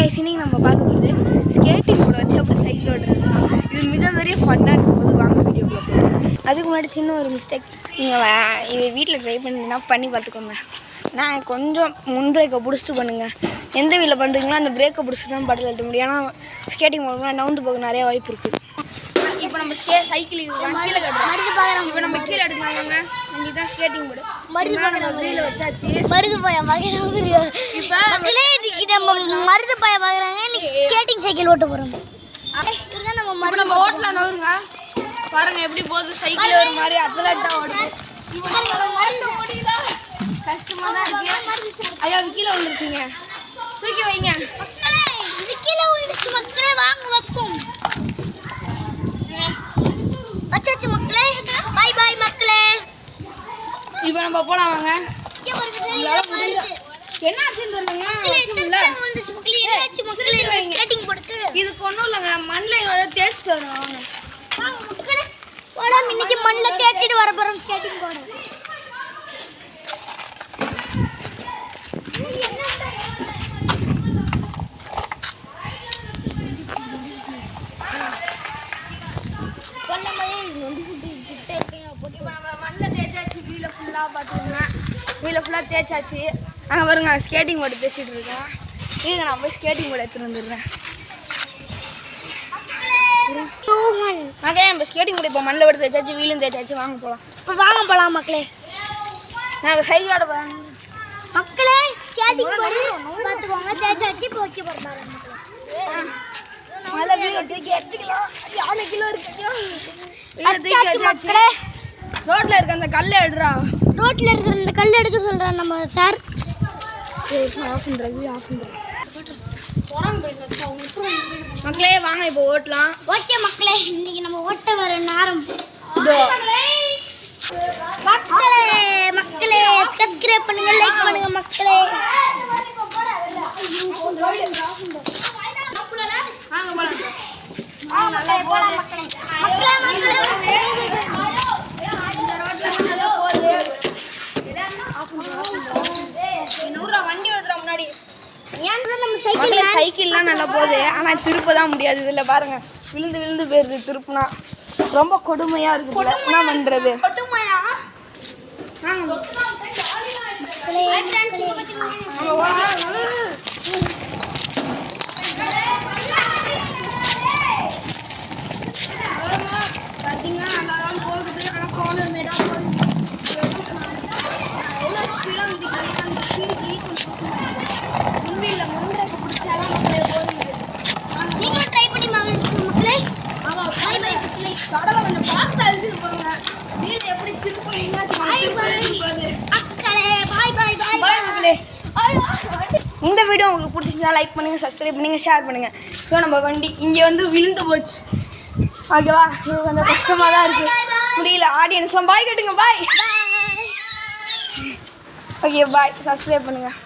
Guys இன்னைக்கு நம்ம பார்க்க போகிறது ஸ்கேட்டிங் போர்டை வச்சு அப்படி சைக்கிள் ஓட்டுறது தான். இது மிகப்பெரிய ஃபன்னாக இருக்கும்போது வாங்க வீடியோக்குள்ள போகிறோம். அதுக்கு முன்னாடி சின்ன ஒரு மிஸ்டேக், நீங்கள் இது வீட்டில் ட்ரை பண்ணிங்கன்னா பண்ணி பார்த்துக்கோங்க. நான் கொஞ்சம் முன் பிரேக்கை பிடிச்சிட்டு பண்ணுங்கள். எந்த வீட்டில் பண்ணுறீங்களோ அந்த பிரேக்கை பிடிச்சிட்டு தான் பாட்டில் எழுத முடியும். ஏன்னா ஸ்கேட்டிங் போர்டுலாம் நவுந்து போக நிறைய வாய்ப்பு இருக்குது. இப்போ நம்ம சைக்கிள் கீழே கட்டுறோம். இப்போ நம்ம கீழே எடுக்கலாமாங்க? இன்னைக்கு தான் ஸ்கேட்டிங் போர்டு நம்ம வீட்டில் வச்சாச்சு. மருது பாயா இப்போ நம்ம மருது பாயா பார்க்குறாங்க. இன்னைக்கு ஸ்கேட்டிங் சைக்கிள் ஓட்ட போகிறோம். நம்ம ஓட்டலாம் நோருங்க. பாருங்க எப்படி போகுது. சைக்கிள் ஒரு மாதிரி அத்லட்டாக ஓடுது. இப்போ மருந்து ஓடிதா கஷ்டமாக தான் இருக்கு. ஐயா கீழே விழுந்துருச்சிங்க, தூக்கி வைங்க. இது கீழே விழுந்துச்சு மக்களே, வாங்க வைப்போம். வச்சாச்சு மக்களே, பாய் பாய் மக்களே. இப்போ நம்ம போகலாம் வாங்க. என்ன ஆச்சுன்னு சொல்லுங்க. இதுக்கு ஒன்றும் இல்லைங்க, மண்ணில் தேய்ச்சிட்டு வரோம். இன்னைக்கு மண்ணில் தேய்ச்சிட்டு வர போகிறோம் ஸ்கேட்டிங் போர்டு. வீட்டில் ஃபுல்லாக தேய்ச்சாச்சு. அங்கே பாருங்க ஸ்கேட்டிங் போர்டு தேய்ச்சிட்டு இருக்கேன். இதுங்க நான் போய் ஸ்கேட்டிங் போர்டு எடுத்துகிட்டு வந்துடுறேன். மக்களே நம்ம ஸ்கேட்டிங் போர்டு இப்போ மண்ணில் போட்டு தேய்ச்சாச்சு, வீலும் தேய்ச்சாச்சு. வாங்க போகலாம். இப்போ வாங்க போகலாம் மக்களே. நான் இப்போ சைக்கிள் ஆட போகிறேன் மக்களே. ஸ்கேட்டிங் போர்டு பார்த்துக்கோங்க, தேய்ச்சாச்சு. இப்போ ஓகே போடுறாங்க மக்களே. நல்லா வீலை தூக்கி எடுத்துக்கலாம். 6 கிலோ இருக்கு. மக்களே ரோட்ல இருக்க அந்த கல்லை எடுறா. ரோட்ல இருக்கிற இந்த கல் எடுக்க சொல்றான் நம்ம சார். மக்களே வாங்க இப்போ ஓட்டலாம். ஓகே மக்களே, இன்னைக்கு நம்ம ஓட்ட வர நேரம். மக்களே சப்ஸ்கிரைப் பண்ணுங்க, லைக் பண்ணுங்க மக்களே. சைக்கிள்லாம் நல்லா போகுது, ஆனால் திருப்ப தான் முடியாது. இதில் பாருங்க விழுந்து விழுந்து போயிருது. திருப்புனா ரொம்ப கொடுமையா இருக்கு. என்ன பண்றது? பார்த்தீங்கன்னா நல்லா தான் போகுது, ஆனால் ப்ராப்ளமேடா போகுது. இந்த வீடியோ உங்களுக்கு பிடிச்சிருந்தா லைக் பண்ணுங்கள், சப்ஸ்கிரைப் பண்ணுங்கள், ஷேர் பண்ணுங்கள். ஸோ நம்ம வண்டி இங்கே வந்து விழுந்து போச்சு. ஓகேவா? இது கொஞ்சம் கஷ்டமாக தான் இருக்குது, முடியல. ஆடியன்ஸ்லாம் பாய் கட்டுங்க, பாய். ஓகே பாய், சப்ஸ்கிரைப் பண்ணுங்கள்.